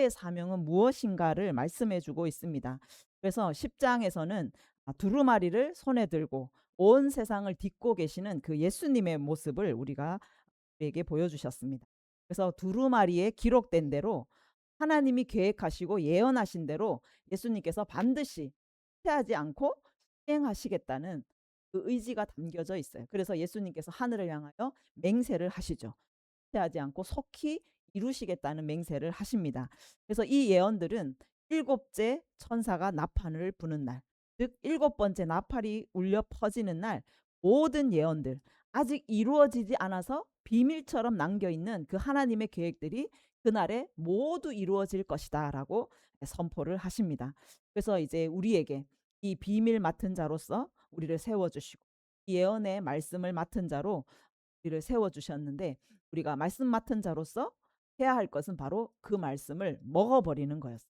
교회의 사명은 무엇인가를 말씀해 주고 있습니다. 그래서 10장에서는 두루마리를 손에 들고 온 세상을 딛고 계시는 그 예수님의 모습을 우리에게 보여주셨습니다. 그래서 두루마리에 기록된 대로 하나님이 계획하시고 예언하신 대로 예수님께서 반드시 피하지 않고 시행하시겠다는 그 의지가 담겨져 있어요. 그래서 예수님께서 하늘을 향하여 맹세를 하시죠. 피하지 않고 속히 이루시겠다는 맹세를 하십니다. 그래서 이 예언들은 일곱째 천사가 나팔을 부는 날, 즉 일곱 번째 나팔이 울려 퍼지는 날, 모든 예언들, 아직 이루어지지 않아서 비밀처럼 남겨있는 그 하나님의 계획들이 그날에 모두 이루어질 것이다 라고 선포를 하십니다. 그래서 이제 우리에게 이 비밀 맡은 자로서 우리를 세워주시고 예언의 말씀을 맡은 자로 우리를 세워주셨는데, 우리가 말씀 맡은 자로서 해야 할 것은 바로 그 말씀을 먹어버리는 거였어요.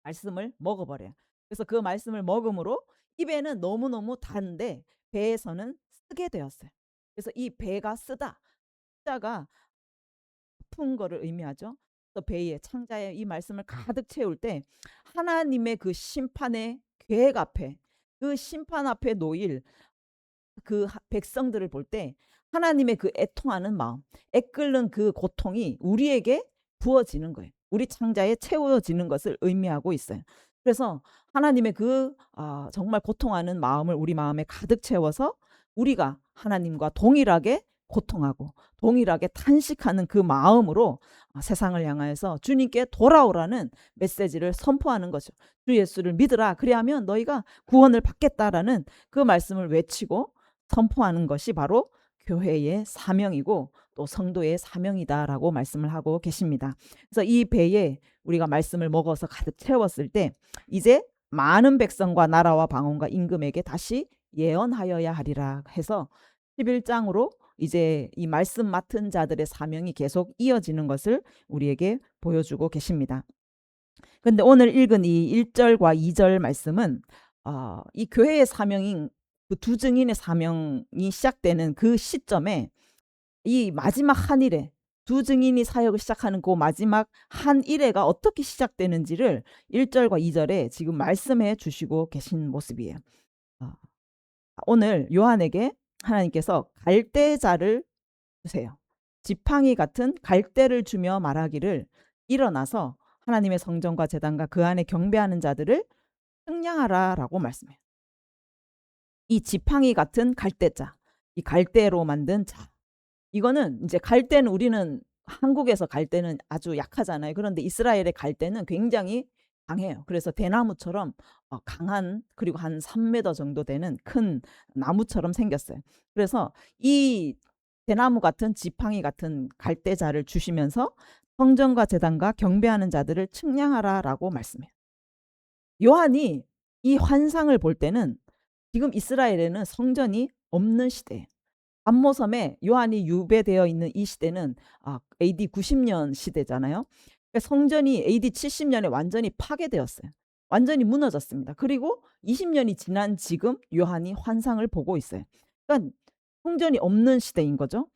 말씀을 먹어버려요. 그래서 그 말씀을 먹음으로 입에는 너무너무 단데 배에서는 쓰게 되었어요. 그래서 이 배가 쓰다, 자가 아픈 거를 의미하죠. 또 배에 창자에 이 말씀을 가득 채울 때 하나님의 그 심판의 계획 앞에, 그 심판 앞에 놓일 그 백성들을 볼 때 하나님의 그 애통하는 마음, 애끓는 그 고통이 우리에게 부어지는 거예요. 우리 창자에 채워지는 것을 의미하고 있어요. 그래서 하나님의 그 정말 고통하는 마음을 우리 마음에 가득 채워서 우리가 하나님과 동일하게 고통하고 동일하게 탄식하는 그 마음으로 세상을 향하여서 주님께 돌아오라는 메시지를 선포하는 거죠. 주 예수를 믿으라, 그리하면 너희가 구원을 받겠다라는 그 말씀을 외치고 선포하는 것이 바로 교회의 사명이고 또 성도의 사명이다라고 말씀을 하고 계십니다. 그래서 이 배에 우리가 말씀을 먹어서 가득 채웠을 때 이제 많은 백성과 나라와 방언과 임금에게 다시 예언하여야 하리라 해서 11장으로 이제 이 말씀 맡은 자들의 사명이 계속 이어지는 것을 우리에게 보여주고 계십니다. 그런데 오늘 읽은 이 1절과 2절 말씀은 이 교회의 사명인 그 두 증인의 사명이 시작되는 그 시점에 이 마지막 한 일에, 두 증인이 사역을 시작하는 그 마지막 한 일회가 어떻게 시작되는지를 1절과 2절에 지금 말씀해 주시고 계신 모습이에요. 오늘 요한에게 하나님께서 갈대자를 주세요. 지팡이 같은 갈대를 주며 말하기를 일어나서 하나님의 성전과 제단과 그 안에 경배하는 자들을 측량하라라고 말씀해요. 이 지팡이 같은 갈대자, 이 갈대로 만든 자, 이거는 이제 갈대는 우리는 한국에서 갈대는 아주 약하잖아요. 그런데 이스라엘의 갈대는 굉장히 강해요. 그래서 대나무처럼 강한, 그리고 한 3m 정도 되는 큰 나무처럼 생겼어요. 그래서 이 대나무 같은 지팡이 같은 갈대자를 주시면서 성전과 제단과 경배하는 자들을 측량하라라고 말씀해요. 요한이 이 환상을 볼 때는 지금 이스라엘에는 성전이 없는 시대예요. 암모섬에 요한이 유배되어 있는 이 시대는 AD 90년 시대잖아요. 그러니까 성전이 AD 70년에 완전히 파괴되었어요. 완전히 무너졌습니다. 그리고 20년이 지난 지금 요한이 환상을 보고 있어요. 그러니까 성전이 없는 시대인 거죠.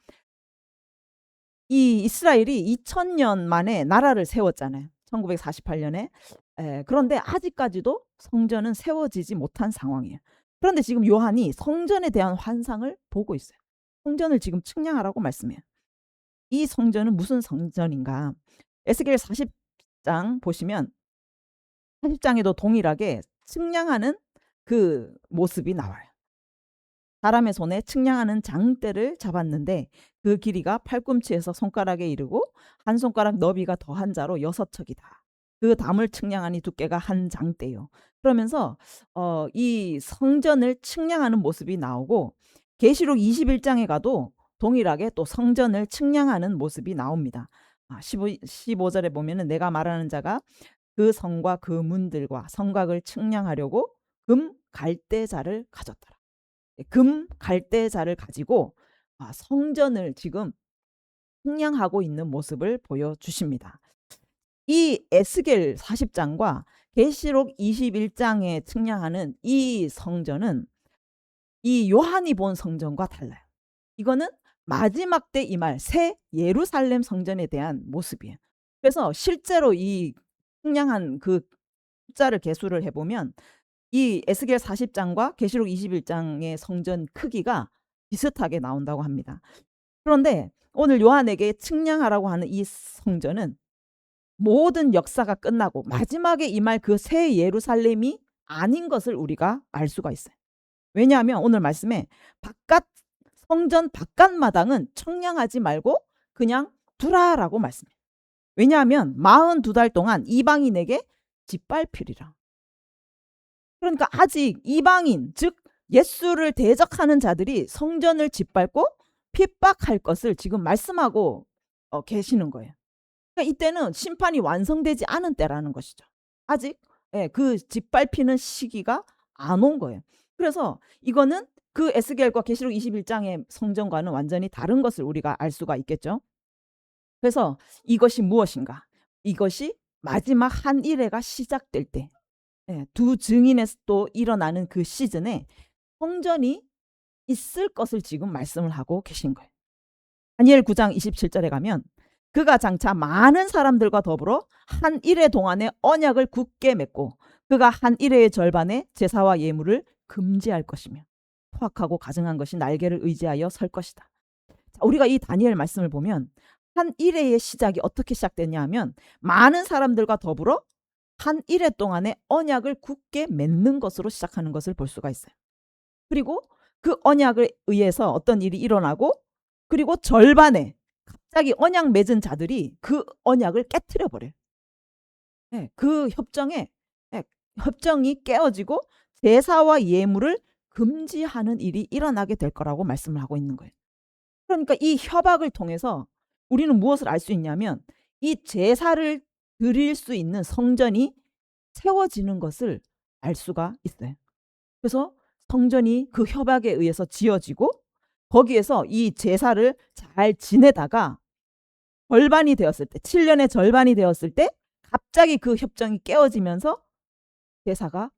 이 이스라엘이 2000년 만에 나라를 세웠잖아요. 1948년에. 그런데 아직까지도 성전은 세워지지 못한 상황이에요. 그런데 지금 요한이 성전에 대한 환상을 보고 있어요. 성전을 지금 측량하라고 말씀해요. 이 성전은 무슨 성전인가? 에스겔 40장 보시면 40장에도 동일하게 측량하는 그 모습이 나와요. 사람의 손에 측량하는 장대를 잡았는데 그 길이가 팔꿈치에서 손가락에 이르고 한 손가락 너비가 더한 자로 6척이다. 그 담을 측량하니 두께가 한 장대요. 그러면서 이 성전을 측량하는 모습이 나오고 계시록 21장에 가도 동일하게 또 성전을 측량하는 모습이 나옵니다. 15절에 보면은 내가 말하는 자가 그 성과 그 문들과 성곽을 측량하려고 금 갈대자를 가졌더라. 금 갈대자를 가지고 성전을 지금 측량하고 있는 모습을 보여주십니다. 이 에스겔 40장과 계시록 21장에 측량하는 이 성전은 이 요한이 본 성전과 달라요. 이거는 마지막 때 임할 새 예루살렘 성전에 대한 모습이에요. 그래서 실제로 이 측량한 그 숫자를 계수를 해 보면 이 에스겔 40 장과 계시록 21 장의 성전 크기가 비슷하게 나온다고 합니다. 그런데 오늘 요한에게 측량하라고 하는 이 성전은 모든 역사가 끝나고 마지막에 임할 그 새 예루살렘이 아닌 것을 우리가 알 수가 있어요. 왜냐하면 오늘 말씀에 바깥 성전 바깥 마당은 청량하지 말고 그냥 두라라고 말씀해요. 왜냐하면 42달 동안 이방인에게 짓밟히리라. 그러니까 아직 이방인 즉 예수를 대적하는 자들이 성전을 짓밟고 핍박할 것을 지금 말씀하고 계시는 거예요. 그러니까 이때는 심판이 완성되지 않은 때라는 것이죠. 아직 그 짓밟히는 시기가 안 온 거예요. 그래서 이거는 그 에스겔과 계시록 21장의 성전과는 완전히 다른 것을 우리가 알 수가 있겠죠. 그래서 이것이 무엇인가? 이것이 마지막 한 일회가 시작될 때 두 증인에서 또 일어나는 그 시즌에 성전이 있을 것을 지금 말씀을 하고 계신 거예요. 다니엘 9장 27절에 가면 그가 장차 많은 사람들과 더불어 한 일회 동안에 언약을 굳게 맺고 그가 한 일회의 절반에 제사와 예물을 금지할 것이며 포악하고 가증한 것이 날개를 의지하여 설 것이다. 자, 우리가 이 다니엘 말씀을 보면 한 일회의 시작이 어떻게 시작됐냐 하면 많은 사람들과 더불어 한 일회 동안에 언약을 굳게 맺는 것으로 시작하는 것을 볼 수가 있어요. 그리고 그 언약에 의해서 어떤 일이 일어나고 그리고 절반에 갑자기 언약 맺은 자들이 그 언약을 깨트려 버려요. 그 협정에 협정이 깨어지고 제사와 예물을 금지하는 일이 일어나게 될 거라고 말씀을 하고 있는 거예요. 그러니까 이 협약을 통해서 우리는 무엇을 알 수 있냐면 이 제사를 드릴 수 있는 성전이 채워지는 것을 알 수가 있어요. 그래서 성전이 그 협약에 의해서 지어지고 거기에서 이 제사를 잘 지내다가 절반이 되었을 때 7년의 절반이 되었을 때 갑자기 그 협정이 깨어지면서 제사가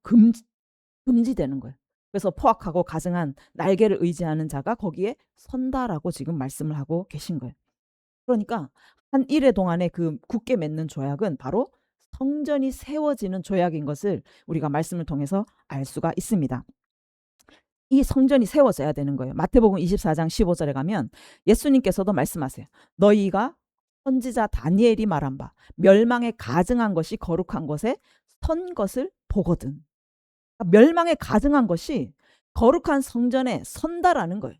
금지되는 거예요. 그래서 포악하고 가증한 날개를 의지하는 자가 거기에 선다라고 지금 말씀을 하고 계신 거예요. 그러니까 한 일회 동안에 그 굳게 맺는 조약은 바로 성전이 세워지는 조약인 것을 우리가 말씀을 통해서 알 수가 있습니다. 이 성전이 세워져야 되는 거예요. 마태복음 24장 15절에 가면 예수님께서도 말씀하세요. 너희가 선지자 다니엘이 말한 바 멸망에 가증한 것이 거룩한 것에 선 것을 보거든. 그러니까 멸망에 가증한 것이 거룩한 성전에 선다라는 거예요.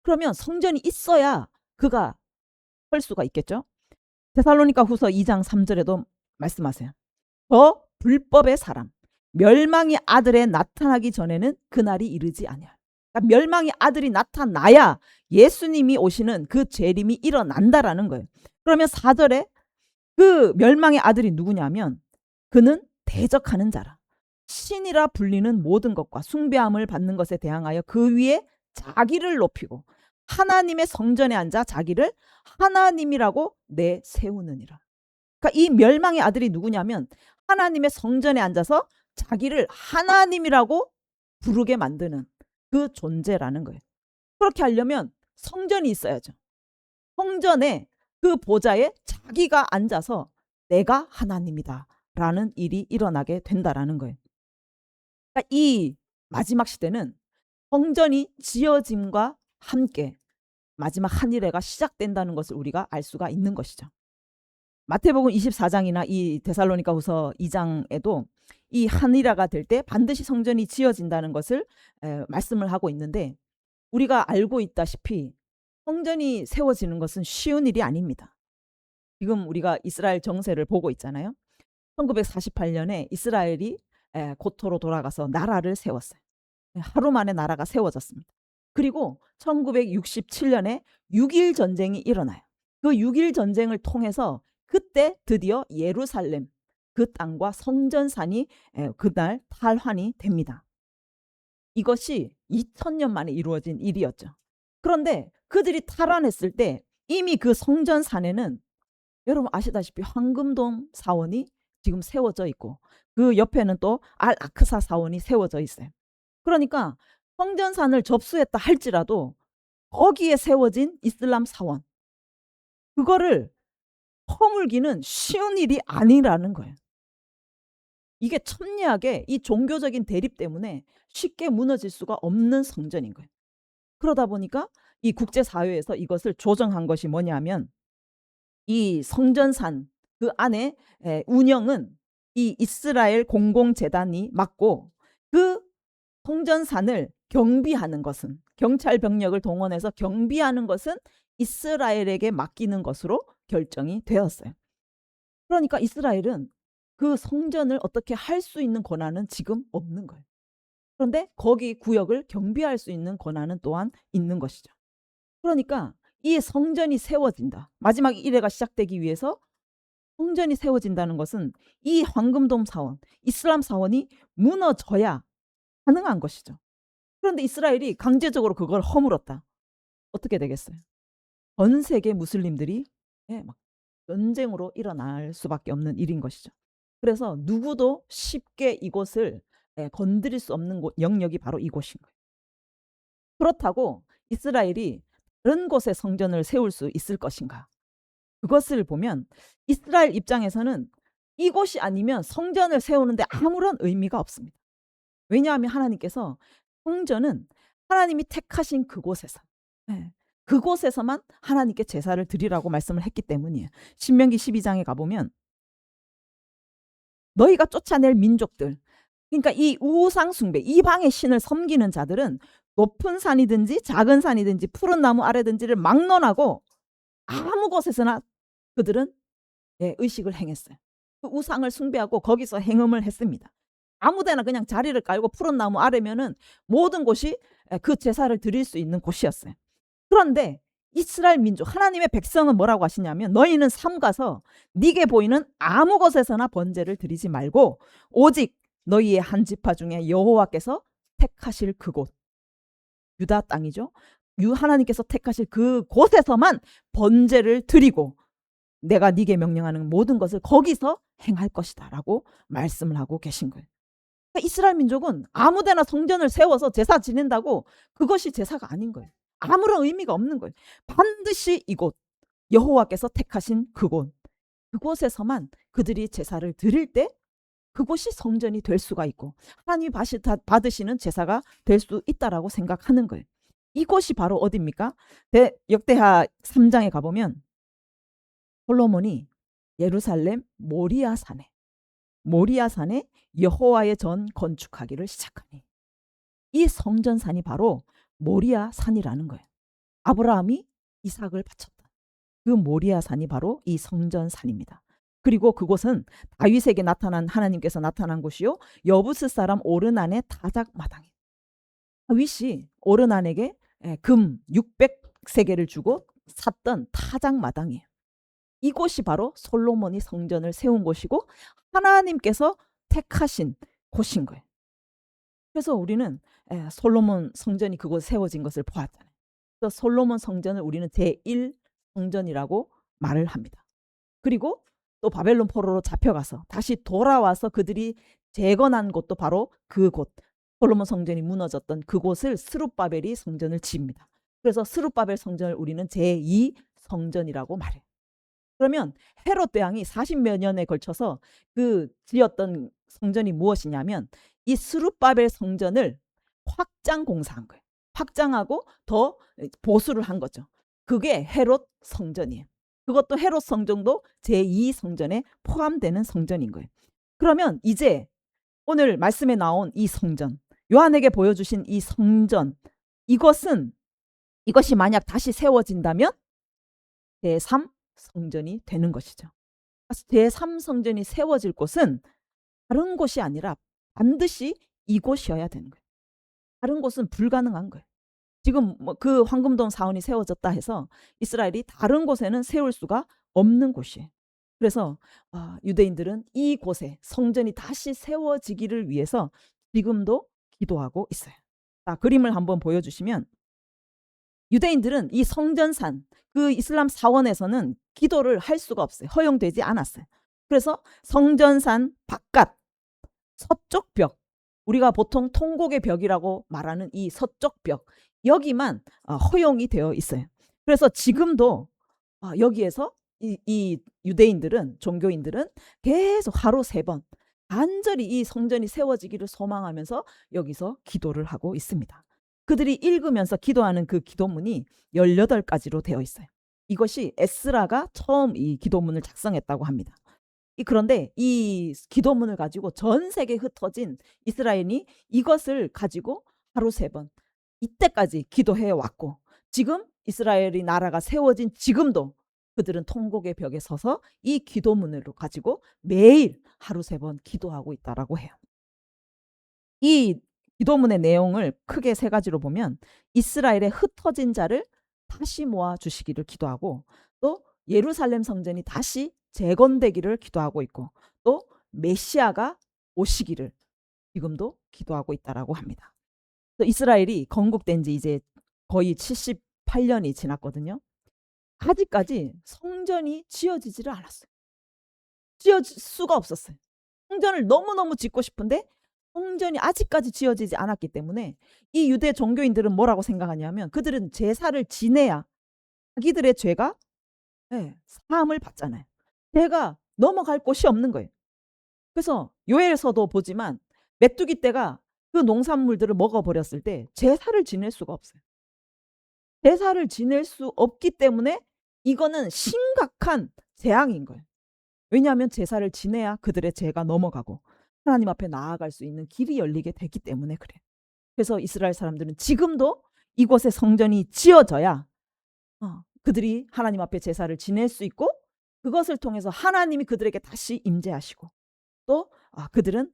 그러면 성전이 있어야 그가 설 수가 있겠죠. 데살로니가 후서 2장 3절에도 말씀하세요. 저 불법의 사람 멸망의 아들에 나타나기 전에는 그날이 이르지 아니하리라. 그러니까 멸망의 아들이 나타나야 예수님이 오시는 그 재림이 일어난다라는 거예요. 그러면 4절에 그 멸망의 아들이 누구냐면 그는 대적하는 자라. 신이라 불리는 모든 것과 숭배함을 받는 것에 대항하여 그 위에 자기를 높이고 하나님의 성전에 앉아 자기를 하나님이라고 내세우느니라. 그러니까 이 멸망의 아들이 누구냐면 하나님의 성전에 앉아서 자기를 하나님이라고 부르게 만드는 그 존재라는 거예요. 그렇게 하려면 성전이 있어야죠. 성전에 그 보좌에 자기가 앉아서 내가 하나님이다 라는 일이 일어나게 된다라는 거예요. 그러니까 이 마지막 시대는 성전이 지어짐과 함께 마지막 한 일회가 시작된다는 것을 우리가 알 수가 있는 것이죠. 마태복음 24장이나 이 데살로니가 후서 2장에도 이 한일화가 될 때 반드시 성전이 지어진다는 것을 말씀을 하고 있는데 우리가 알고 있다시피 성전이 세워지는 것은 쉬운 일이 아닙니다. 지금 우리가 이스라엘 정세를 보고 있잖아요. 1948년에 이스라엘이 고토로 돌아가서 나라를 세웠어요. 하루 만에 나라가 세워졌습니다. 그리고 1967년에 6.1 전쟁이 일어나요. 그 6.1 전쟁을 통해서 그때 드디어 예루살렘 그 땅과 성전산이 그날 탈환이 됩니다. 이것이 2000년 만에 이루어진 일이었죠. 그런데 그들이 탈환했을 때 이미 그 성전산에는 여러분 아시다시피 황금돔 사원이 지금 세워져 있고 그 옆에는 또 알-아크사 사원이 세워져 있어요. 그러니까 성전산을 접수했다 할지라도 거기에 세워진 이슬람 사원 그거를 허물기는 쉬운 일이 아니라는 거예요. 이게 첨예하게 이 종교적인 대립 때문에 쉽게 무너질 수가 없는 성전인 거예요. 그러다 보니까 이 국제사회에서 이것을 조정한 것이 뭐냐면 이 성전산 그 안에 운영은 이 이스라엘 공공재단이 맡고 그 성전산을 경비하는 것은 경찰 병력을 동원해서 경비하는 것은 이스라엘에게 맡기는 것으로 결정이 되었어요. 그러니까 이스라엘은 그 성전을 어떻게 할 수 있는 권한은 지금 없는 거예요. 그런데 거기 구역을 경비할 수 있는 권한은 또한 있는 것이죠. 그러니까 이 성전이 세워진다. 마지막 일회가 시작되기 위해서 성전이 세워진다는 것은 이 황금돔 사원, 이슬람 사원이 무너져야 가능한 것이죠. 그런데 이스라엘이 강제적으로 그걸 허물었다. 어떻게 되겠어요? 전 세계 무슬림들이 막 전쟁으로 일어날 수밖에 없는 일인 것이죠. 그래서 누구도 쉽게 이곳을 건드릴 수 없는 영역이 바로 이곳인 거예요. 그렇다고 이스라엘이 다른 곳에 성전을 세울 수 있을 것인가? 그것을 보면 이스라엘 입장에서는 이곳이 아니면 성전을 세우는데 아무런 의미가 없습니다. 왜냐하면 하나님께서 성전은 하나님이 택하신 그곳에서 그곳에서만 하나님께 제사를 드리라고 말씀을 했기 때문이에요. 신명기 12장에 가보면 너희가 쫓아낼 민족들, 그러니까 이 우상 숭배, 이방의 신을 섬기는 자들은 높은 산이든지 작은 산이든지 푸른 나무 아래든지를 막론하고 아무 곳에서나 그들은 의식을 행했어요. 그 우상을 숭배하고 거기서 행음을 했습니다. 아무데나 그냥 자리를 깔고 푸른 나무 아래면은 모든 곳이 그 제사를 드릴 수 있는 곳이었어요. 그런데 이스라엘 민족 하나님의 백성은 뭐라고 하시냐면 너희는 삼가서 네게 보이는 아무 곳에서나 번제를 드리지 말고 오직 너희의 한 지파 중에 여호와께서 택하실 그곳, 유다 땅이죠. 하나님께서 택하실 그 곳에서만 번제를 드리고 내가 네게 명령하는 모든 것을 거기서 행할 것이다 라고 말씀을 하고 계신 거예요. 그러니까 이스라엘 민족은 아무데나 성전을 세워서 제사 지낸다고 그것이 제사가 아닌 거예요. 아무런 의미가 없는 거예요. 반드시 이곳 여호와께서 택하신 그곳에서만 그들이 제사를 드릴 때 그곳이 성전이 될 수가 있고 하나님이 받으시는 제사가 될 수 있다라고 생각하는 거예요. 이곳이 바로 어디입니까? 역대하 3장에 가보면 솔로몬이 예루살렘 모리아산에 여호와의 전 건축하기를 시작하니 이 성전산이 바로 모리아산이라는 거예요. 아브라함이 이삭을 바쳤다. 그 모리아산이 바로 이 성전산입니다. 그리고 그곳은 다윗에게 나타난 하나님께서 나타난 곳이요 여부스 사람 오르난의 타작 마당이에요. 다윗이 오르난에게 금 600세겔을 주고 샀던 타작 마당이에요. 이곳이 바로 솔로몬이 성전을 세운 곳이고 하나님께서 택하신 곳인 거예요. 그래서 우리는 솔로몬 성전이 그곳에 세워진 것을 보았잖아요. 그래서 솔로몬 성전을 우리는 제1성전이라고 말을 합니다. 그리고 또 바벨론 포로로 잡혀가서 다시 돌아와서 그들이 재건한 곳도 바로 그곳, 솔로몬 성전이 무너졌던 그곳을 스룹바벨이 성전을 지입니다. 그래서 스룹바벨 성전을 우리는 제2성전이라고 말해요. 그러면 헤롯 대왕이 40몇 년에 걸쳐서 그 지었던 성전이 무엇이냐면 이 스룹바벨 성전을 확장 공사한 거예요. 확장하고 더 보수를 한 거죠. 그게 헤롯 성전이에요. 그것도 헤롯 성전도 제2성전에 포함되는 성전인 거예요. 그러면 이제 오늘 말씀에 나온 이 성전, 요한에게 보여주신 이 성전, 이것이 만약 다시 세워진다면 제3성전이 되는 것이죠. 제3성전이 세워질 곳은 다른 곳이 아니라 반드시 이곳이어야 되는 거예요. 다른 곳은 불가능한 거예요. 지금 그 황금돔 사원이 세워졌다 해서 이스라엘이 다른 곳에는 세울 수가 없는 곳이에요. 그래서 유대인들은 이곳에 성전이 다시 세워지기를 위해서 지금도 기도하고 있어요. 자, 그림을 한번 보여주시면 유대인들은 이 성전산, 그 이슬람 사원에서는 기도를 할 수가 없어요. 허용되지 않았어요. 그래서 성전산 바깥 서쪽 벽, 우리가 보통 통곡의 벽이라고 말하는 이 서쪽 벽, 여기만 허용이 되어 있어요. 그래서 지금도 여기에서 이 유대인들은 종교인들은 계속 하루 3번 간절히 이 성전이 세워지기를 소망하면서 여기서 기도를 하고 있습니다. 그들이 읽으면서 기도하는 그 기도문이 18가지로 되어 있어요. 이것이 에스라가 처음 이 기도문을 작성했다고 합니다. 그런데 이 기도문을 가지고 전 세계에 흩어진 이스라엘이 이것을 가지고 하루 3번 이때까지 기도해 왔고, 지금 이스라엘이 나라가 세워진 지금도 그들은 통곡의 벽에 서서 이 기도문을 가지고 매일 하루 3번 기도하고 있다라고 해요. 이 기도문의 내용을 크게 3가지로 보면 이스라엘의 흩어진 자를 다시 모아 주시기를 기도하고, 또 예루살렘 성전이 다시 재건되기를 기도하고 있고, 또 메시아가 오시기를 지금도 기도하고 있다라고 합니다. 이스라엘이 건국된 지 이제 거의 78년이 지났거든요. 아직까지 성전이 지어지지를 않았어요. 지어질 수가 없었어요. 성전을 너무너무 짓고 싶은데 성전이 아직까지 지어지지 않았기 때문에 이 유대 종교인들은 뭐라고 생각하냐면, 그들은 제사를 지내야 자기들의 죄가 사함을 받잖아요. 죄가 넘어갈 곳이 없는 거예요. 그래서 요엘서도 보지만 메뚜기 떼가 그 농산물들을 먹어버렸을 때 제사를 지낼 수가 없어요. 제사를 지낼 수 없기 때문에 이거는 심각한 재앙인 거예요. 왜냐하면 제사를 지내야 그들의 죄가 넘어가고 하나님 앞에 나아갈 수 있는 길이 열리게 되기 때문에 그래요. 그래서 이스라엘 사람들은 지금도 이곳에 성전이 지어져야 그들이 하나님 앞에 제사를 지낼 수 있고, 그것을 통해서 하나님이 그들에게 다시 임재하시고, 또 그들은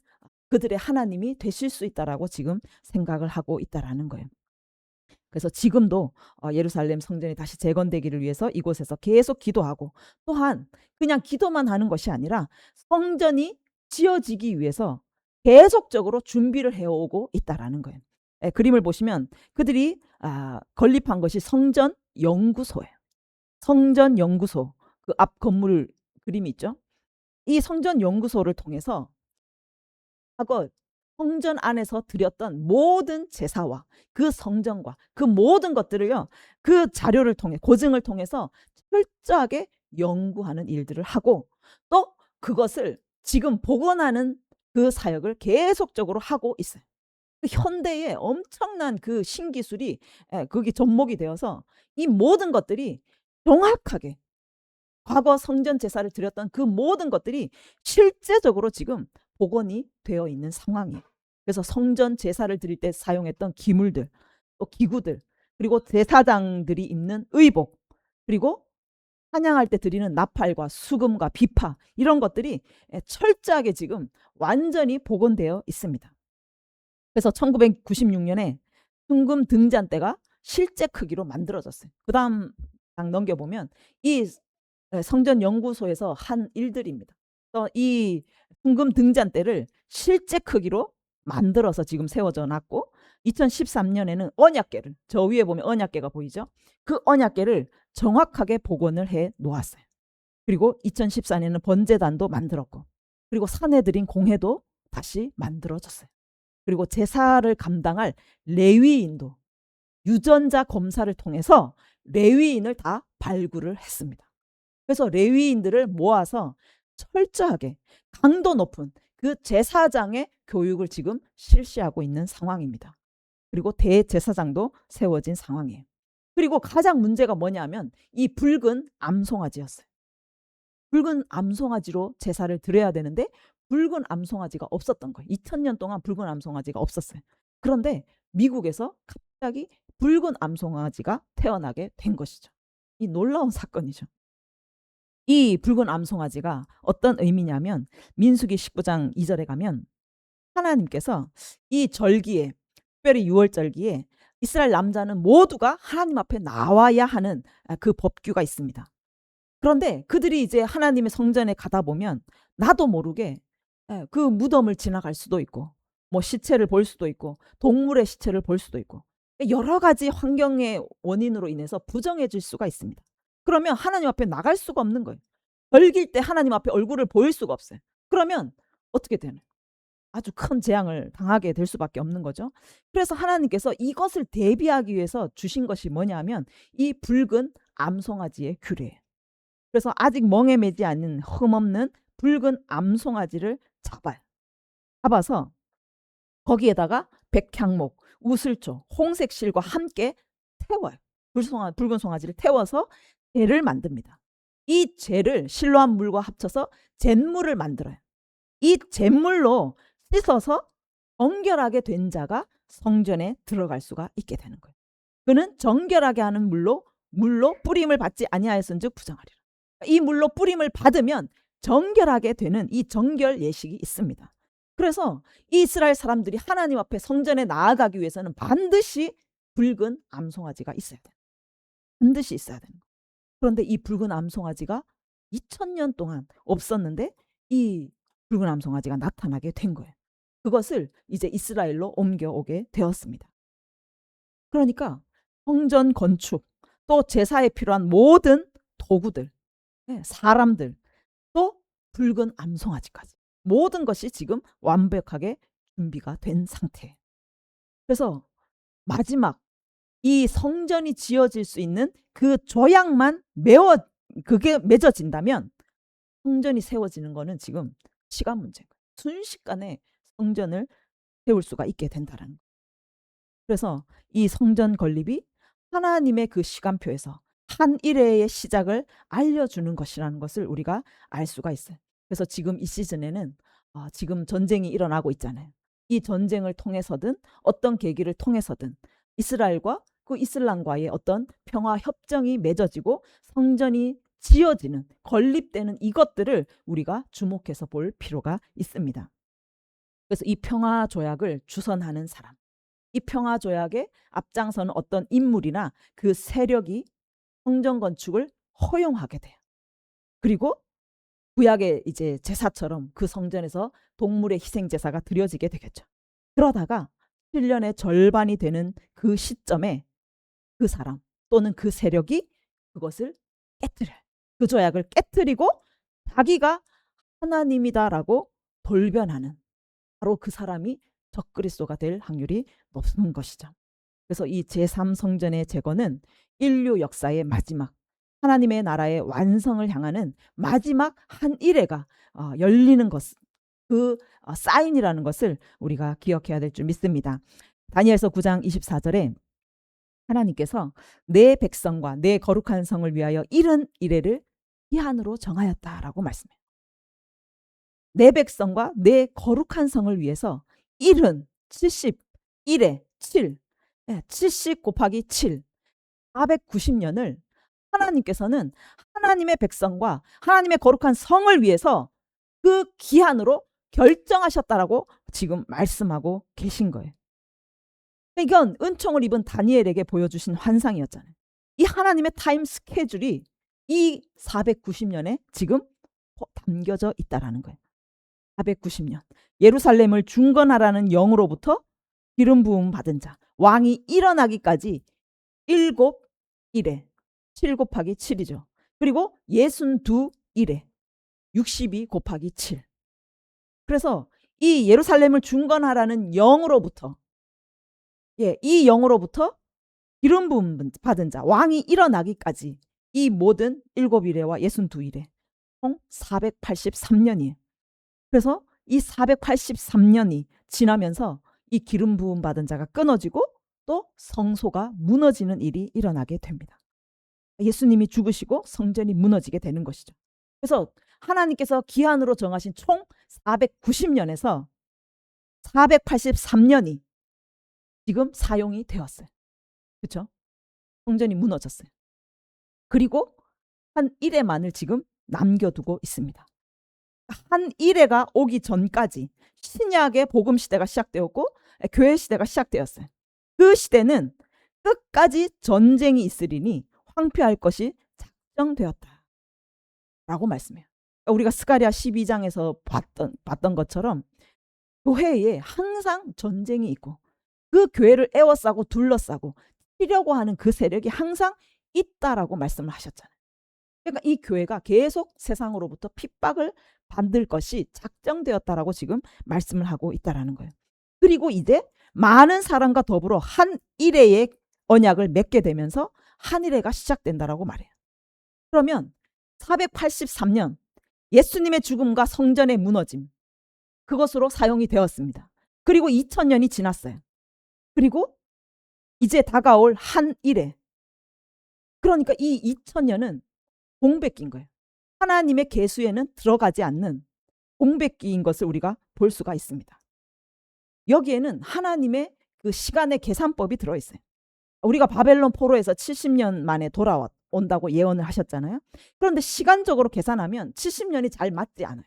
그들의 하나님이 되실 수 있다라고 지금 생각을 하고 있다라는 거예요. 그래서 지금도 예루살렘 성전이 다시 재건되기를 위해서 이곳에서 계속 기도하고, 또한 그냥 기도만 하는 것이 아니라 성전이 지어지기 위해서 계속적으로 준비를 해오고 있다라는 거예요. 그림을 보시면 그들이 건립한 것이 성전 연구소예요. 성전 연구소, 그 앞 건물 그림이 있죠. 이 성전 연구소를 통해서 과거 성전 안에서 드렸던 모든 제사와 그 성전과 그 모든 것들을요, 그 자료를 통해 고증을 통해서 철저하게 연구하는 일들을 하고, 또 그것을 지금 복원하는 그 사역을 계속적으로 하고 있어요. 현대에 엄청난 그 신기술이 거기 접목이 되어서 이 모든 것들이 정확하게 과거 성전 제사를 드렸던 그 모든 것들이 실제적으로 지금 복원이 되어 있는 상황이에요. 그래서 성전 제사를 드릴 때 사용했던 기물들, 또 기구들, 그리고 제사장들이 입는 의복, 그리고 찬양할 때 드리는 나팔과 수금과 비파, 이런 것들이 철저하게 지금 완전히 복원되어 있습니다. 그래서 1996년에 순금 등잔대가 실제 크기로 만들어졌어요. 그 다음 장 넘겨보면 이 성전 연구소에서 한 일들입니다. 이 순금 등잔대를 실제 크기로 만들어서 지금 세워져 놨고, 2013년에는 언약궤를, 저 위에 보면 언약궤가 보이죠? 그 언약궤를 정확하게 복원을 해 놓았어요. 그리고 2014년에는 번제단도 만들었고, 그리고 산해드린 공회도 다시 만들어졌어요. 그리고 제사를 감당할 레위인도 유전자 검사를 통해서 레위인을 다 발굴을 했습니다. 그래서 레위인들을 모아서 철저하게 강도 높은 그 제사장의 교육을 지금 실시하고 있는 상황입니다. 그리고 대제사장도 세워진 상황이에요. 그리고 가장 문제가 뭐냐면 이 붉은 암송아지였어요. 붉은 암송아지로 제사를 드려야 되는데 붉은 암송아지가 없었던 거예요. 2000년 동안 붉은 암송아지가 없었어요. 그런데 미국에서 갑자기 붉은 암송아지가 태어나게 된 것이죠. 이 놀라운 사건이죠. 이 붉은 암송아지가 어떤 의미냐면, 민수기 19장 2절에 가면 하나님께서 이 절기에, 특별히 6월 절기에 이스라엘 남자는 모두가 하나님 앞에 나와야 하는 그 법규가 있습니다. 그런데 그들이 이제 하나님의 성전에 가다 보면 나도 모르게 그 무덤을 지나갈 수도 있고, 뭐 시체를 볼 수도 있고, 동물의 시체를 볼 수도 있고, 여러 가지 환경의 원인으로 인해서 부정해질 수가 있습니다. 그러면 하나님 앞에 나갈 수가 없는 거예요. 절기일 때 하나님 앞에 얼굴을 보일 수가 없어요. 그러면 어떻게 되나요? 아주 큰 재앙을 당하게 될 수밖에 없는 거죠. 그래서 하나님께서 이것을 대비하기 위해서 주신 것이 뭐냐면 이 붉은 암송아지의 규례예요. 그래서 아직 멍에 매지 않은 흠없는 붉은 암송아지를 잡아요. 잡아서 거기에다가 백향목, 우슬초, 홍색 실과 함께 태워요. 붉은 송아지를 태워서 재를 만듭니다. 이 재를 실로암 물과 합쳐서 잿물을 만들어요. 이 잿물로 씻어서 정결하게 된 자가 성전에 들어갈 수가 있게 되는 거예요. 그는 정결하게 하는 물로 뿌림을 받지 아니하였은즉 부정하리라. 이 물로 뿌림을 받으면 정결하게 되는 이 정결 예식이 있습니다. 그래서 이스라엘 사람들이 하나님 앞에 성전에 나아가기 위해서는 반드시 붉은 암송아지가 있어야 돼요. 반드시 있어야 되는 거예요. 그런데 이 붉은 암송아지가 2000년 동안 없었는데 이 붉은 암송아지가 나타나게 된 거예요. 그것을 이제 이스라엘로 옮겨오게 되었습니다. 그러니까 성전 건축, 또 제사에 필요한 모든 도구들, 사람들, 또 붉은 암송아지까지 모든 것이 지금 완벽하게 준비가 된 상태예요. 그래서 마지막 이 성전이 지어질 수 있는 그 조약만 그게 맺어진다면 성전이 세워지는 거는 지금 시간 문제인 거예요. 순식간에 성전을 세울 수가 있게 된다는 거예요. 그래서 이 성전 건립이 하나님의 그 시간표에서 한 일회의 시작을 알려주는 것이라는 것을 우리가 알 수가 있어요. 그래서 지금 이 시즌에는 지금 전쟁이 일어나고 있잖아요. 이 전쟁을 통해서든 어떤 계기를 통해서든 이스라엘과 그 이슬람과의 어떤 평화 협정이 맺어지고 성전이 지어지는, 건립되는 이것들을 우리가 주목해서 볼 필요가 있습니다. 그래서 이 평화 조약을 주선하는 사람, 이 평화 조약에 앞장서는 어떤 인물이나 그 세력이 성전 건축을 허용하게 돼요. 그리고 구약의 이제 제사처럼 그 성전에서 동물의 희생 제사가 드려지게 되겠죠. 그러다가 7년의 절반이 되는 그 시점에 그 사람 또는 그 세력이 그것을 깨뜨려요. 그 조약을 깨뜨리고 자기가 하나님이다라고 돌변하는, 바로 그 사람이 적그리스도가 될 확률이 높은 것이죠. 그래서 이 제3성전의 제거는 인류 역사의 마지막, 하나님의 나라의 완성을 향하는 마지막 한 일회가 열리는 것, 그 사인이라는 것을 우리가 기억해야 될 줄 믿습니다. 다니엘서 9장 24절에 하나님께서 내 백성과 내 거룩한 성을 위하여 이른 이래를 기한으로 정하였다라고 말씀해요. 내 백성과 내 거룩한 성을 위해서 1은 71에 7, 70 곱하기 7, 490년을 하나님께서는 하나님의 백성과 하나님의 거룩한 성을 위해서 그 기한으로 결정하셨다라고 지금 말씀하고 계신 거예요. 이건 은총을 입은 다니엘에게 보여주신 환상이었잖아요. 이 하나님의 타임 스케줄이 이 490년에 지금 담겨져 있다라는 거예요. 490년. 예루살렘을 중건하라는 영으로부터 기름 부음 받은 자, 왕이 일어나기까지 7일에 7 곱하기 7이죠. 그리고 62일에 62 곱하기 7. 그래서 이 예루살렘을 중건하라는 영으로부터, 이 영으로부터 기름 부음 받은 자, 왕이 일어나기까지 이 모든 7일에와 62일에 총 483년이에요. 그래서 이 483년이 지나면서 이 기름 부음 받은 자가 끊어지고 또 성소가 무너지는 일이 일어나게 됩니다. 예수님이 죽으시고 성전이 무너지게 되는 것이죠. 그래서 하나님께서 기한으로 정하신 총 490년에서 483년이 지금 사용이 되었어요. 그렇죠? 성전이 무너졌어요. 그리고 한 일회만을 지금 남겨두고 있습니다. 한 일회가 오기 전까지 신약의 복음 시대가 시작되었고 교회 시대가 시작되었어요. 그 시대는 끝까지 전쟁이 있으리니 황폐할 것이 작정되었다 라고 말씀해요. 우리가 스가랴 12장에서 봤던 것처럼 교회에 항상 전쟁이 있고 그 교회를 에워싸고 둘러싸고 치려고 하는 그 세력이 항상 있다라고 말씀을 하셨잖아요. 그러니까 이 교회가 계속 세상으로부터 핍박을 받을 것이 작정되었다라고 지금 말씀을 하고 있다라는 거예요. 그리고 이제 많은 사람과 더불어 한 일회의 언약을 맺게 되면서 한 일회가 시작된다라고 말해요. 그러면 483년 예수님의 죽음과 성전의 무너짐, 그것으로 사용이 되었습니다. 그리고 2000년이 지났어요. 그리고 이제 다가올 한 일에, 그러니까 이 2000년은 공백기인 거예요. 하나님의 계수에는 들어가지 않는 공백기인 것을 우리가 볼 수가 있습니다. 여기에는 하나님의 그 시간의 계산법이 들어있어요. 우리가 바벨론 포로에서 70년 만에 돌아온다고 예언을 하셨잖아요. 그런데 시간적으로 계산하면 70년이 잘 맞지 않아요.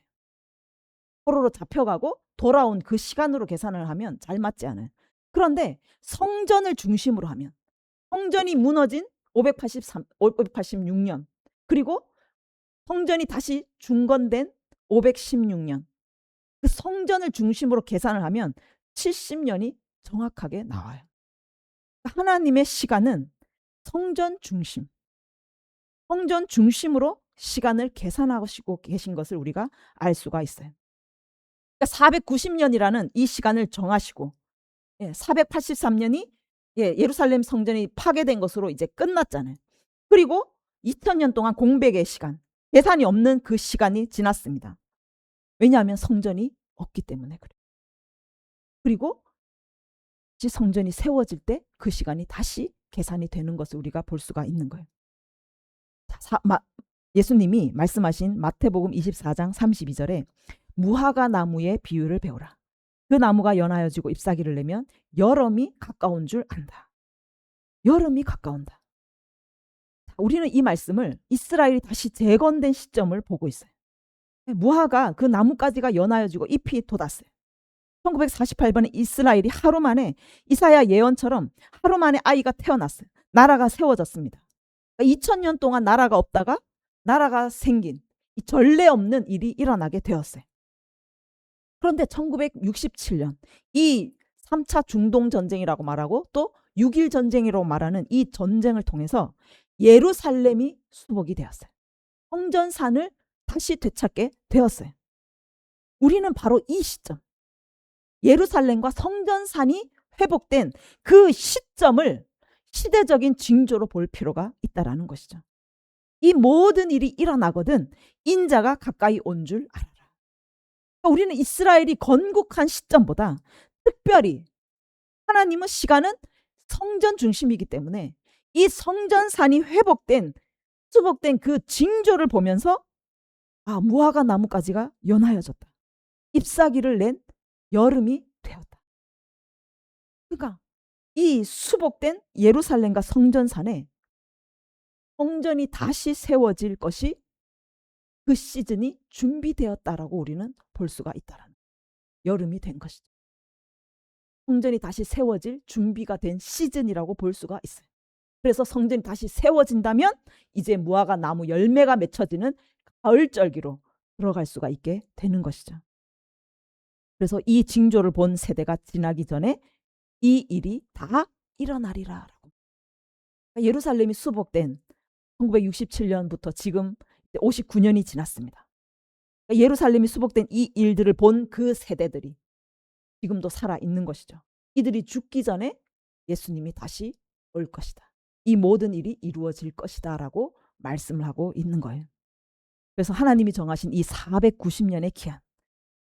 포로로 잡혀가고 돌아온 그 시간으로 계산을 하면 잘 맞지 않아요. 그런데 성전을 중심으로 하면, 성전이 무너진 586년, 그리고 성전이 다시 중건된 516년, 그 성전을 중심으로 계산을 하면 70년이 정확하게 나와요. 하나님의 시간은 성전 중심, 성전 중심으로 시간을 계산하시고 계신 것을 우리가 알 수가 있어요. 그러니까 490년이라는 이 시간을 정하시고, 483년이 예루살렘 성전이 파괴된 것으로 이제 끝났잖아요. 그리고 2000년 동안 공백의 시간, 계산이 없는 그 시간이 지났습니다. 왜냐하면 성전이 없기 때문에 그래요. 그리고 성전이 세워질 때 그 시간이 다시 계산이 되는 것을 우리가 볼 수가 있는 거예요. 예수님이 말씀하신 마태복음 24장 32절에 무화과 나무의 비유를 배우라. 그 나무가 연하여지고 잎사귀를 내면 여름이 가까운 줄 안다. 여름이 가까운다. 우리는 이 말씀을 이스라엘이 다시 재건된 시점을 보고 있어요. 무화과 그 나뭇가지가 연하여지고 잎이 돋았어요. 1948년에 이스라엘이 하루 만에, 이사야 예언처럼 하루 만에 아이가 태어났어요. 나라가 세워졌습니다. 2000년 동안 나라가 없다가 나라가 생긴 이 전례 없는 일이 일어나게 되었어요. 그런데 1967년 이 3차 중동 전쟁이라고 말하고 또 6.1 전쟁이라고 말하는 이 전쟁을 통해서 예루살렘이 수복이 되었어요. 성전산을 다시 되찾게 되었어요. 우리는 바로 이 시점, 예루살렘과 성전산이 회복된 그 시점을 시대적인 징조로 볼 필요가 있다라는 것이죠. 이 모든 일이 일어나거든 인자가 가까이 온 줄 알아라. 그러니까 우리는 이스라엘이 건국한 시점보다 특별히 하나님은 시간은 성전 중심이기 때문에 이 성전산이 회복된, 수복된 그 징조를 보면서 무화과 나뭇가지가 연하여졌다. 잎사귀를 낸 여름이 되었다. 그러니까 이 수복된 예루살렘과 성전산에 성전이 다시 세워질 것이, 그 시즌이 준비되었다라고 우리는 볼 수가 있다라는, 여름이 된 것이죠. 성전이 다시 세워질 준비가 된 시즌이라고 볼 수가 있어요. 그래서 성전이 다시 세워진다면 이제 무화과 나무 열매가 맺혀지는 가을절기로 들어갈 수가 있게 되는 것이죠. 그래서 이 징조를 본 세대가 지나기 전에 이 일이 다 일어나리라라고. 예루살렘이 수복된 1967년부터 지금 59년이 지났습니다. 예루살렘이 수복된 이 일들을 본 그 세대들이 지금도 살아 있는 것이죠. 이들이 죽기 전에 예수님이 다시 올 것이다. 이 모든 일이 이루어질 것이다 라고 말씀을 하고 있는 거예요. 그래서 하나님이 정하신 이 490년의 기한,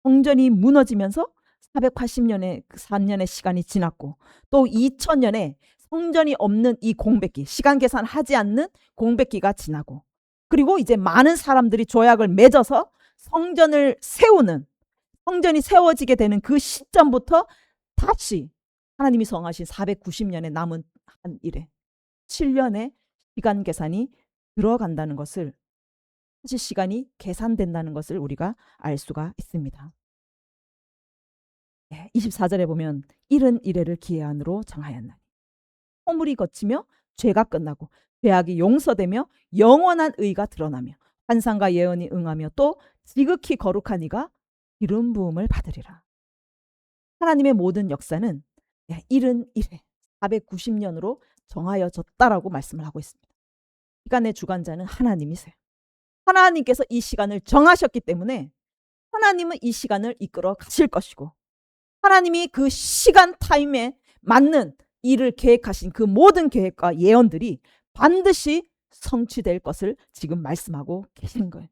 성전이 무너지면서 480년의 3년의 시간이 지났고 또 2000년에 성전이 없는 이 공백기, 시간 계산하지 않는 공백기가 지나고, 그리고 이제 많은 사람들이 조약을 맺어서 성전을 세우는, 성전이 세워지게 되는 그 시점부터 다시 하나님이 정하신 490년에 남은 한 일에 7년의 시간 계산이 들어간다는 것을, 다시 시간이 계산된다는 것을 우리가 알 수가 있습니다. 24절에 보면 이른 이래를 기해안으로 정하였나니 허물이 거치며 죄가 끝나고 죄악이 용서되며 영원한 의가 드러나며 환상과 예언이 응하며 또 지극히 거룩한 이가 기름 부음을 받으리라. 하나님의 모든 역사는 이른 이래 490년으로 정하여졌다라고 말씀을 하고 있습니다. 시간의 주관자는 하나님이세요. 하나님께서 이 시간을 정하셨기 때문에 하나님은 이 시간을 이끌어 가실 것이고, 하나님이 그 시간 타임에 맞는 일을 계획하신 그 모든 계획과 예언들이 반드시 성취될 것을 지금 말씀하고 계신 거예요.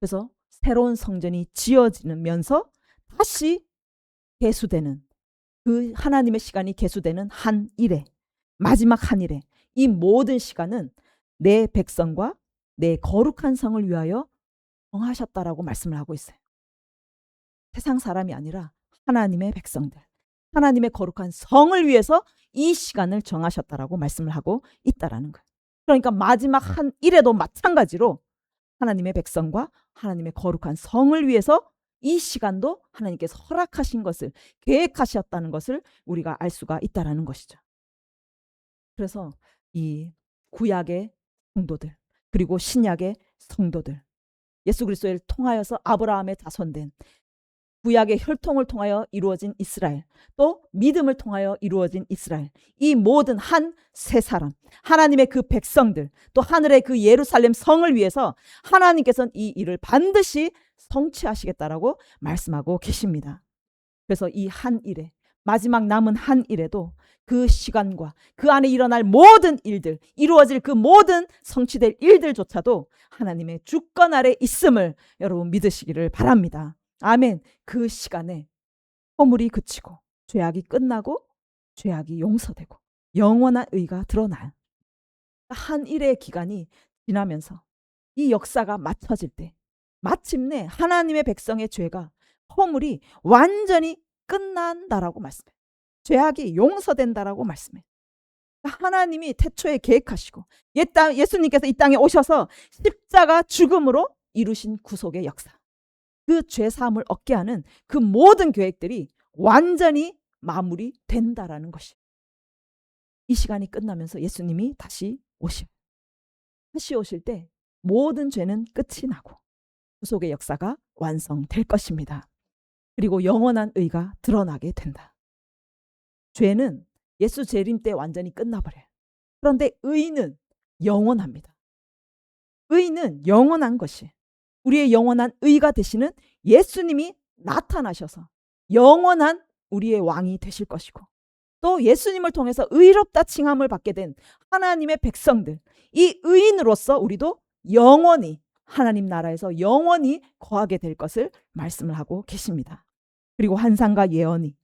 그래서 새로운 성전이 지어지면서 다시 계수되는, 그 하나님의 시간이 계수되는 한 일에, 마지막 한 일에 이 모든 시간은 내 백성과 내 거룩한 성을 위하여 정하셨다라고 말씀을 하고 있어요. 세상 사람이 아니라 하나님의 백성들, 하나님의 거룩한 성을 위해서 이 시간을 정하셨다라고 말씀을 하고 있다라는 거예요. 그러니까 마지막 한 일에도 마찬가지로 하나님의 백성과 하나님의 거룩한 성을 위해서 이 시간도 하나님께서 허락하신 것을, 계획하셨다는 것을 우리가 알 수가 있다라는 것이죠. 그래서 이 구약의 성도들, 그리고 신약의 성도들, 예수 그리스도를 통하여서 아브라함의 자손된, 구약의 혈통을 통하여 이루어진 이스라엘, 또 믿음을 통하여 이루어진 이스라엘, 이 모든 한 세 사람, 하나님의 그 백성들, 또 하늘의 그 예루살렘 성을 위해서 하나님께서는 이 일을 반드시 성취하시겠다라고 말씀하고 계십니다. 그래서 이 한 일에, 마지막 남은 한 일에도 그 시간과 그 안에 일어날 모든 일들, 이루어질 그 모든 성취될 일들조차도 하나님의 주권 아래 있음을 여러분 믿으시기를 바랍니다. 아멘. 그 시간에 허물이 그치고 죄악이 끝나고 죄악이 용서되고 영원한 의가 드러나요. 한 일의 기간이 지나면서 이 역사가 맞춰질 때 마침내 하나님의 백성의 죄가, 허물이 완전히 끝난다라고 말씀해요. 죄악이 용서된다라고 말씀해요. 하나님이 태초에 계획하시고 예수님께서 이 땅에 오셔서 십자가 죽음으로 이루신 구속의 역사, 그 죄사함을 얻게 하는 그 모든 계획들이 완전히 마무리된다라는 것이, 이 시간이 끝나면서 예수님이 다시 오실 때 모든 죄는 끝이 나고 구속의 역사가 완성될 것입니다. 그리고 영원한 의가 드러나게 된다. 죄는 예수 재림 때 완전히 끝나버려요. 그런데 의는 영원합니다. 의는 영원한 것이, 우리의 영원한 의가 되시는 예수님이 나타나셔서 영원한 우리의 왕이 되실 것이고, 또 예수님을 통해서 의롭다 칭함을 받게 된 하나님의 백성들, 이 의인으로서 우리도 영원히 하나님 나라에서 영원히 거하게 될 것을 말씀을 하고 계십니다. 그리고 환상과 예언이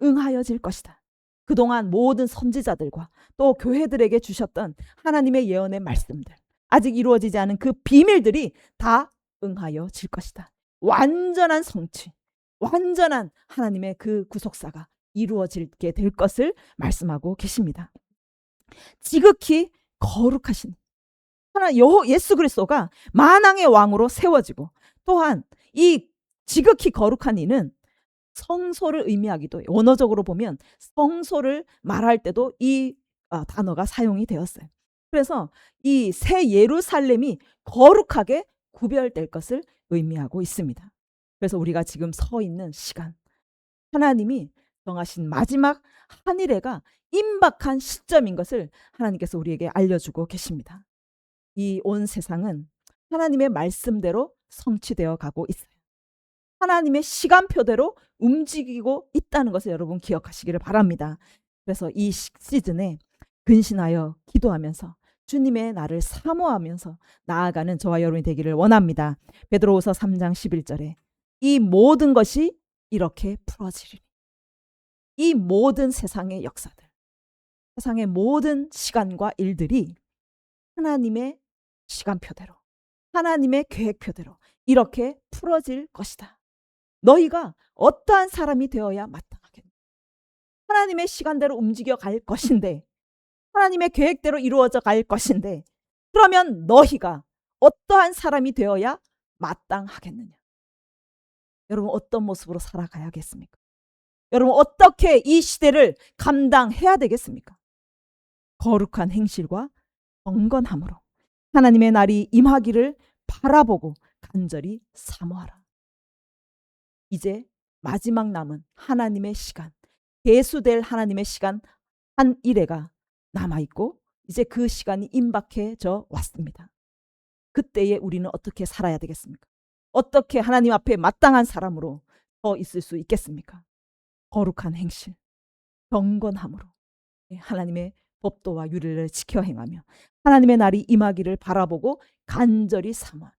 응하여질 것이다. 그동안 모든 선지자들과 또 교회들에게 주셨던 하나님의 예언의 말씀들, 아직 이루어지지 않은 그 비밀들이 다 응하여질 것이다. 완전한 성취, 완전한 하나님의 그 구속사가 이루어지게 될 것을 말씀하고 계십니다. 지극히 거룩하신 예수 그리스도가 만왕의 왕으로 세워지고, 또한 이 지극히 거룩한 이는 성소를 의미하기도 해요. 원어적으로 보면 성소를 말할 때도 이 단어가 사용이 되었어요. 그래서 이 새 예루살렘이 거룩하게 구별될 것을 의미하고 있습니다. 그래서 우리가 지금 서 있는 시간, 하나님이 정하신 마지막 한 일회가 임박한 시점인 것을 하나님께서 우리에게 알려주고 계십니다. 이 온 세상은 하나님의 말씀대로 성취되어 가고 있어요. 하나님의 시간표대로 움직이고 있다는 것을 여러분 기억하시기를 바랍니다. 그래서 이 시즌에 근신하여 기도하면서 주님의 나를 사모하면서 나아가는 저와 여러분이 되기를 원합니다. 베드로후서 3장 11절에 이 모든 것이 이렇게 풀어지리니, 이 모든 세상의 역사들, 세상의 모든 시간과 일들이 하나님의 시간표대로, 하나님의 계획표대로 이렇게 풀어질 것이다. 너희가 어떠한 사람이 되어야 마땅하겠냐. 하나님의 시간대로 움직여 갈 것인데, 하나님의 계획대로 이루어져 갈 것인데, 그러면 너희가 어떠한 사람이 되어야 마땅하겠느냐. 여러분 어떤 모습으로 살아가야겠습니까? 여러분 어떻게 이 시대를 감당해야 되겠습니까? 거룩한 행실과 경건함으로 하나님의 날이 임하기를 바라보고 간절히 사모하라. 이제 마지막 남은 하나님의 시간, 계수될 하나님의 시간 한 일회가 남아있고, 이제 그 시간이 임박해져 왔습니다. 그때에 우리는 어떻게 살아야 되겠습니까? 어떻게 하나님 앞에 마땅한 사람으로 서 있을 수 있겠습니까? 거룩한 행실, 경건함으로 하나님의 법도와 규례를 지켜 행하며 하나님의 날이 임하기를 바라보고 간절히 삼아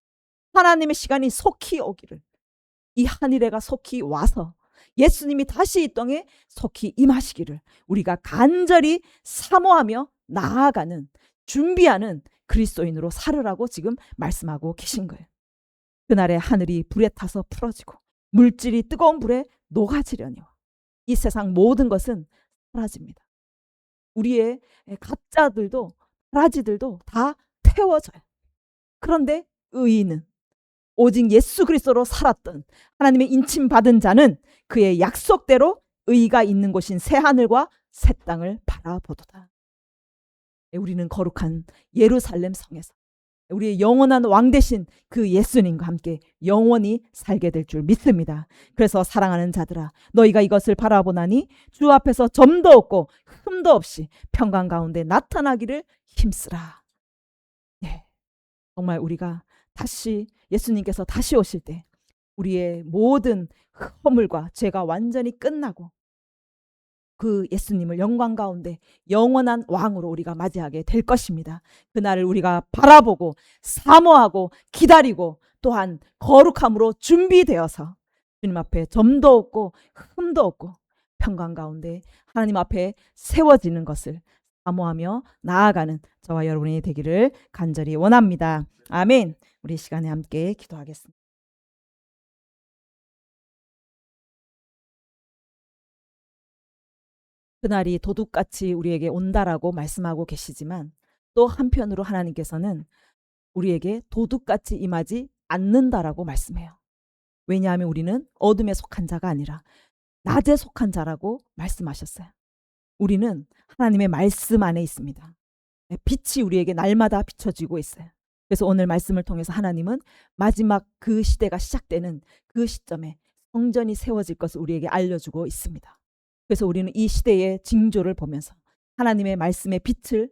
하나님의 시간이 속히 오기를, 이 한일애가 속히 와서 예수님이 다시 이 땅에 속히 임하시기를 우리가 간절히 사모하며 나아가는, 준비하는 그리스도인으로 살으라고 지금 말씀하고 계신 거예요. 그날에 하늘이 불에 타서 풀어지고 물질이 뜨거운 불에 녹아지려니와 이 세상 모든 것은 사라집니다. 우리의 가짜들도 바라지들도 다 태워져요. 그런데 의인은, 오직 예수 그리스도로 살았던 하나님의 인침받은 자는 그의 약속대로 의가 있는 곳인 새하늘과 새 땅을 바라보도다. 우리는 거룩한 예루살렘 성에서 우리의 영원한 왕 되신 그 예수님과 함께 영원히 살게 될 줄 믿습니다. 그래서 사랑하는 자들아, 너희가 이것을 바라보나니 주 앞에서 점도 없고 흠도 없이 평강 가운데 나타나기를 힘쓰라. 네, 정말 우리가 다시 예수님께서 다시 오실 때 우리의 모든 허물과 죄가 완전히 끝나고 그 예수님을 영광 가운데 영원한 왕으로 우리가 맞이하게 될 것입니다. 그날을 우리가 바라보고 사모하고 기다리고 또한 거룩함으로 준비되어서 주님 앞에 점도 없고 흠도 없고 평강 가운데 하나님 앞에 세워지는 것을 사모하며 나아가는 저와 여러분이 되기를 간절히 원합니다. 아멘. 우리 시간에 함께 기도하겠습니다. 그날이 도둑같이 우리에게 온다라고 말씀하고 계시지만 또 한편으로 하나님께서는 우리에게 도둑같이 임하지 않는다라고 말씀해요. 왜냐하면 우리는 어둠에 속한 자가 아니라 낮에 속한 자라고 말씀하셨어요. 우리는 하나님의 말씀 안에 있습니다. 빛이 우리에게 날마다 비춰지고 있어요. 그래서 오늘 말씀을 통해서 하나님은 마지막 그 시대가 시작되는 그 시점에 성전이 세워질 것을 우리에게 알려주고 있습니다. 그래서 우리는 이 시대의 징조를 보면서 하나님의 말씀의 빛을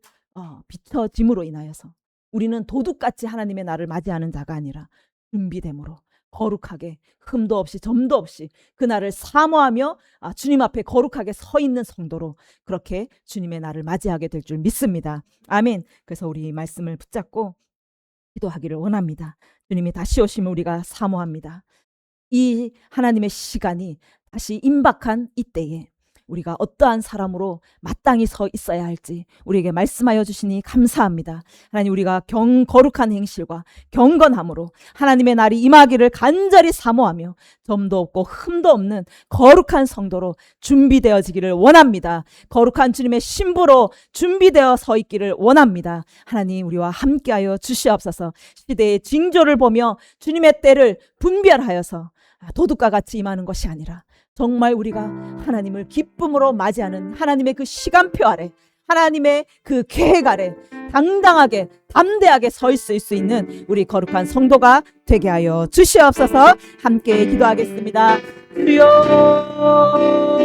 비춰짐으로 인하여서 우리는 도둑같이 하나님의 날을 맞이하는 자가 아니라 준비됨으로 거룩하게 흠도 없이 점도 없이 그날을 사모하며 주님 앞에 거룩하게 서 있는 성도로 그렇게 주님의 날을 맞이하게 될 줄 믿습니다. 아멘. 그래서 우리 말씀을 붙잡고 기도하기를 원합니다. 주님이 다시 오시면 우리가 사모합니다. 이 하나님의 시간이 다시 임박한 이때에 우리가 어떠한 사람으로 마땅히 서 있어야 할지 우리에게 말씀하여 주시니 감사합니다. 하나님, 우리가 거룩한 행실과 경건함으로 하나님의 날이 임하기를 간절히 사모하며 점도 없고 흠도 없는 거룩한 성도로 준비되어지기를 원합니다. 거룩한 주님의 신부로 준비되어 서 있기를 원합니다. 하나님, 우리와 함께하여 주시옵소서. 시대의 징조를 보며 주님의 때를 분별하여서 도둑과 같이 임하는 것이 아니라 정말 우리가 하나님을 기쁨으로 맞이하는 하나님의 그 시간표 아래, 하나님의 그 계획 아래 당당하게 담대하게 서 있을 수 있는 우리 거룩한 성도가 되게 하여 주시옵소서. 함께 기도하겠습니다. 주여